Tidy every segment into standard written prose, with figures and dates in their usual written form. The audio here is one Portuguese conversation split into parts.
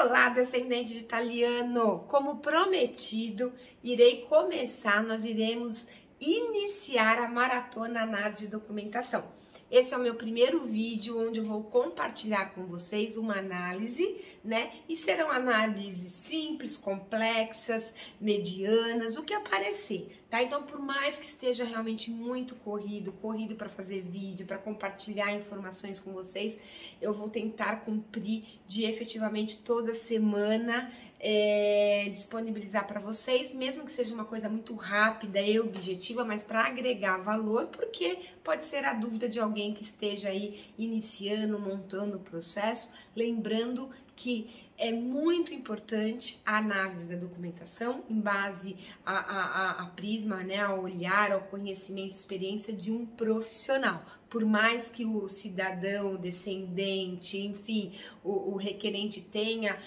Olá, descendente de italiano! Como prometido, nós iremos iniciar a maratona análise de documentação. Esse é o meu primeiro vídeo onde eu vou compartilhar com vocês uma análise, né? E serão análises simples, complexas, medianas, o que aparecer, tá? Então, por mais que esteja realmente muito corrido para fazer vídeo, para compartilhar informações com vocês, eu vou tentar cumprir de efetivamente toda semana disponibilizar para vocês, mesmo que seja uma coisa muito rápida e objetiva, mas para agregar valor, porque pode ser a dúvida de alguém que esteja aí iniciando, montando o processo, lembrando que é muito importante a análise da documentação em base a prisma, né, ao olhar, ao conhecimento, experiência de um profissional. Por mais que o cidadão, o descendente, enfim, o requerente tenha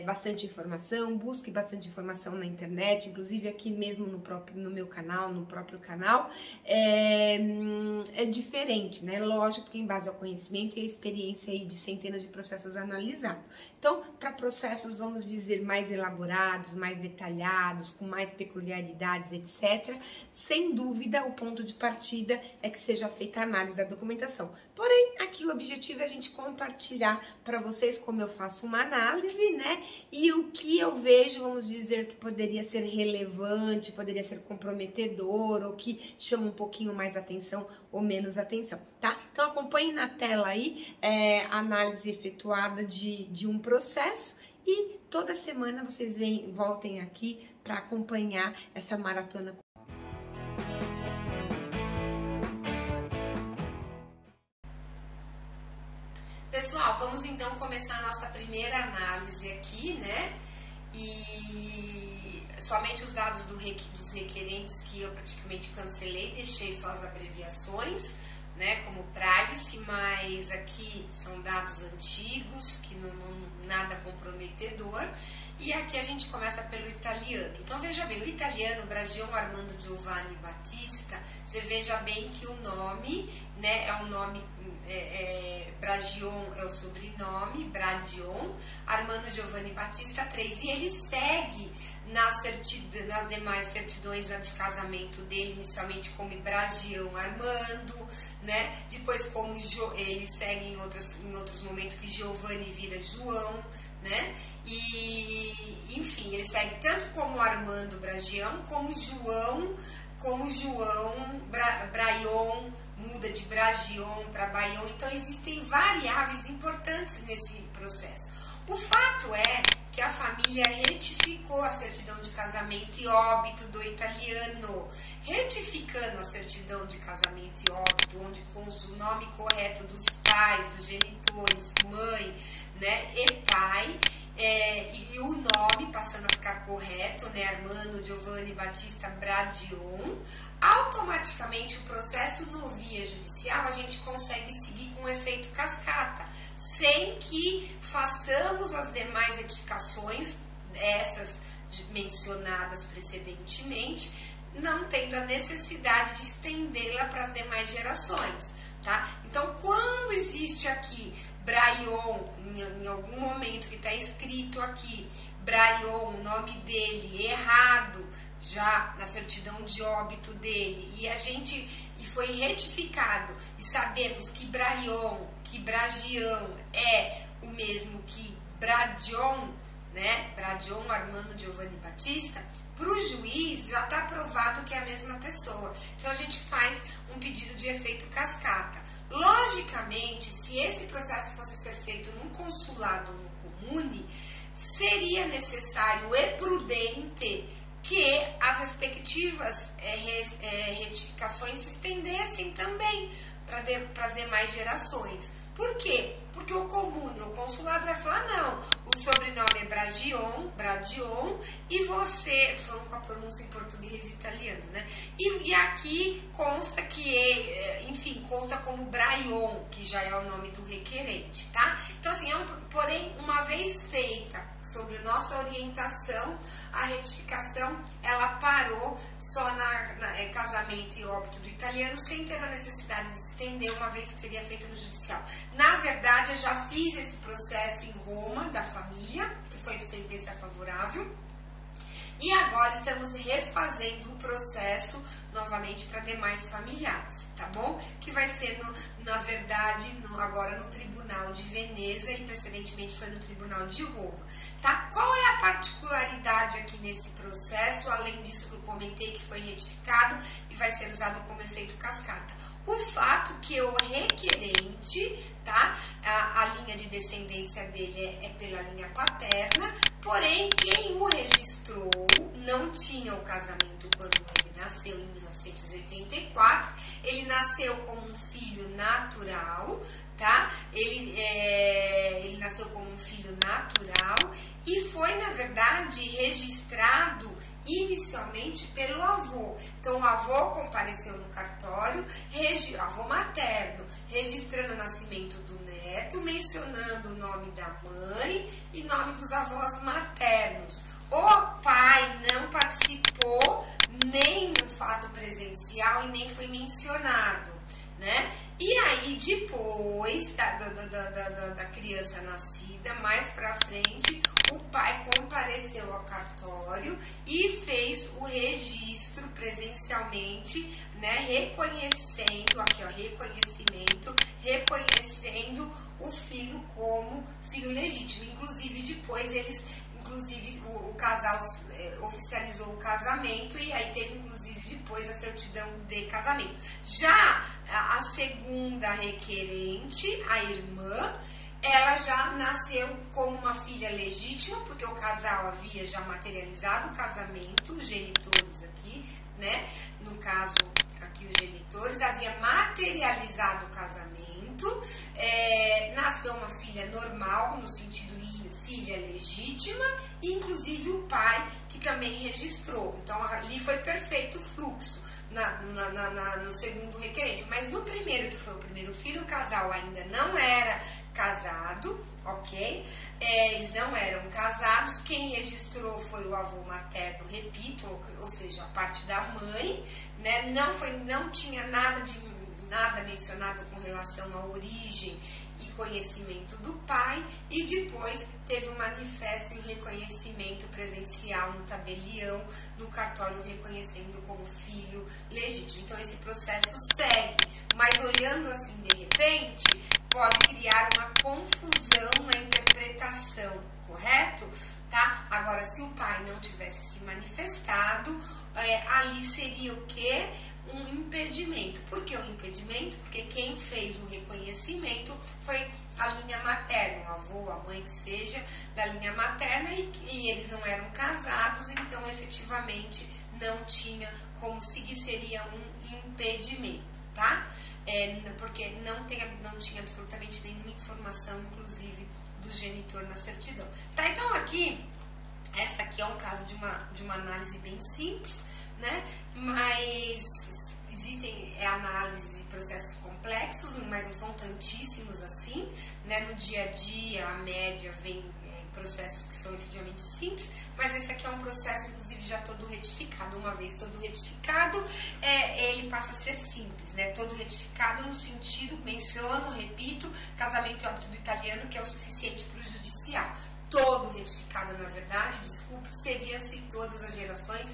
bastante informação, busque bastante informação na internet, inclusive aqui mesmo no meu canal, no próprio canal, é diferente, né? Lógico que em base ao conhecimento e a experiência aí de centenas de processos analisados. Então, para processos, vamos dizer, mais elaborados, mais detalhados, com mais peculiaridades, etc., sem dúvida, o ponto de partida é que seja feita a análise da documentação. Porém, aqui o objetivo é a gente compartilhar para vocês como eu faço uma análise, né? E o que eu vejo, vamos dizer, que poderia ser relevante, poderia ser comprometedor, ou que chama um pouquinho mais atenção ou menos atenção, tá? Então, acompanhe na tela aí a análise efetuada de um processo e toda semana vocês voltem aqui para acompanhar essa maratona. Pessoal, vamos então começar a nossa primeira análise aqui, né? E somente os dados dos requerentes que eu praticamente cancelei, deixei só as abreviações, né, como privacy, mas aqui são dados antigos, que não nada comprometedor. E aqui a gente começa pelo italiano. Então veja bem, o italiano Bragion Armando Giovanni Battista, você veja bem que o nome, né, é um nome, Bragion é o sobrenome, Bradion, Armando Giovanni Battista 3, e ele segue nas demais certidões de casamento dele, inicialmente como Bragion Armando, né? Depois como ele segue em outros momentos que Giovanni vira João, né? E enfim, ele segue tanto como Armando Bragion, como João Braion, muda de Bragion para Baion. Então existem variáveis importantes nesse processo. O fato é que a família retificou a certidão de casamento e óbito do italiano, retificando a certidão de casamento e óbito, onde consta o nome correto dos pais, dos genitores, mãe, né, e pai, e o nome passando a ficar correto, né, Armando Giovanni Battista Bradion. Automaticamente o processo no via judicial a gente consegue seguir com efeito cascata, sem que façamos as demais retificações, essas mencionadas precedentemente, não tendo a necessidade de estendê-la para as demais gerações, tá? Então, quando existe aqui Braion, em algum momento que está escrito aqui, Braion, o nome dele, errado, já na certidão de óbito dele, e foi retificado, e sabemos que Bragion é o mesmo que Bradion, né? Bradion Armando Giovanni Battista, para o juiz já está provado que é a mesma pessoa. Então a gente faz um pedido de efeito cascata. Logicamente, se esse processo fosse ser feito num consulado ou no comune, seria necessário e prudente que as respectivas retificações se estendessem também para as demais gerações. Por quê? Porque o comune, o consulado vai falar, não, o sobrenome é Bradion, e você, estou falando com a pronúncia em português e italiano, né? E aqui consta que, enfim, consta como Braion, que já é o nome do requerente, tá? Então, assim, porém, uma vez feita sobre nossa orientação, a retificação, ela parou só casamento e óbito do italiano, sem ter a necessidade de se estender, uma vez que seria feito no judicial. Na verdade, eu já fiz esse processo em Roma, da família, que agora estamos refazendo o processo novamente para demais familiares, tá bom? Que vai ser, na verdade, agora no Tribunal de Veneza e precedentemente foi no Tribunal de Roma, tá? Qual é a particularidade aqui nesse processo, além disso que eu comentei que foi retificado e vai ser usado como efeito cascata? O fato que o requerente, tá? A linha de descendência dele é pela linha paterna, porém quem o registrou não tinha o casamento quando ele nasceu em 1984, ele nasceu como um filho natural, tá? Ele nasceu como um filho natural e foi, na verdade, registrado inicialmente pelo avô. Então, o avô compareceu no cartório, avô materno, registrando o nascimento do neto, mencionando o nome da mãe e nome dos avós maternos. O pai não participou nem no fato presencial e nem foi mencionado, né? E aí, depois da criança nascida, mais pra frente, o pai compareceu ao cartório e fez o registro presencialmente, né? Reconhecendo, aqui ó, reconhecendo o filho como filho legítimo. Inclusive, depois o casal oficializou o casamento e aí teve, inclusive, depois a certidão de casamento. Já a segunda requerente, a irmã, ela já nasceu como uma filha legítima, porque o casal havia já materializado o casamento, os genitores aqui, né? No caso, aqui os genitores, havia materializado o casamento, nasceu uma filha normal, no sentido filha legítima, e inclusive o pai que também registrou. Então ali foi perfeito o fluxo no segundo requerente. Mas no primeiro, que foi o primeiro filho, o casal ainda não era casado, ok? Eles não eram casados. Quem registrou foi o avô materno, repito, ou seja, a parte da mãe, né? Não tinha nada mencionado com relação à origem e conhecimento do pai, e depois teve um manifesto e um reconhecimento presencial no tabelião, no cartório, reconhecendo como filho legítimo. Então esse processo segue, mas olhando assim de repente, pode criar uma confusão na interpretação, correto? Tá? Agora, se o pai não tivesse se manifestado, ali seria o quê? Um impedimento. Por que um impedimento? Porque quem fez o reconhecimento foi a linha materna, o avô, a mãe que seja, da linha materna, e eles não eram casados, então efetivamente não tinha como seguir, seria um impedimento, tá? Porque não tinha absolutamente nenhuma informação, inclusive, do genitor na certidão. Tá, então aqui, essa aqui é um caso de uma análise bem simples, né? Mas existem análises e processos complexos, mas não são tantíssimos assim, né? No dia a dia, a média vem processos que são efetivamente simples, mas esse aqui é um processo, inclusive, já todo retificado. Uma vez todo retificado, ele passa a ser simples, né? Todo retificado no sentido, menciono, repito, casamento e óbito do italiano, que é o suficiente para o judicial. Todo retificado, na verdade, desculpe, seria se todas as gerações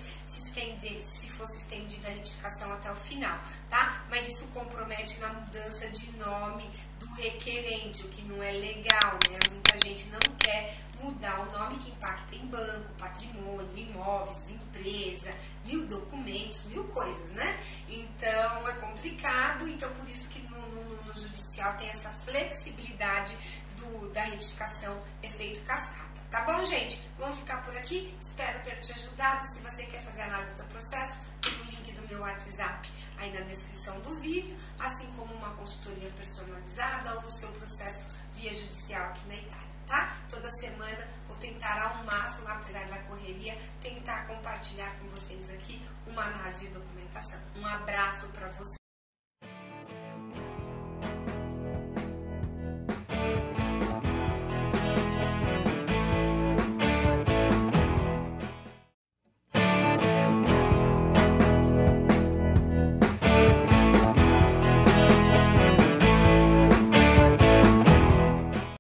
se fosse estendida a retificação até o final, tá? Mas isso compromete na mudança de nome do requerente, o que não é legal, né? Muita gente não quer mudar o nome, que impacta em banco, patrimônio, imóveis, empresa, 1000 documentos, 1000 coisas, né? Então, é complicado, então por isso que no judicial tem essa flexibilidade da retificação efeito cascata. Tá bom, gente? Vamos ficar por aqui. Espero ter te ajudado. Se você quer fazer análise do processo, tem o link do meu WhatsApp aí na descrição do vídeo, assim como uma consultoria personalizada ou o seu processo via judicial aqui na Itália, tá? Toda semana vou tentar ao máximo, apesar da correria, tentar compartilhar com vocês aqui uma análise de documentação. Um abraço para vocês.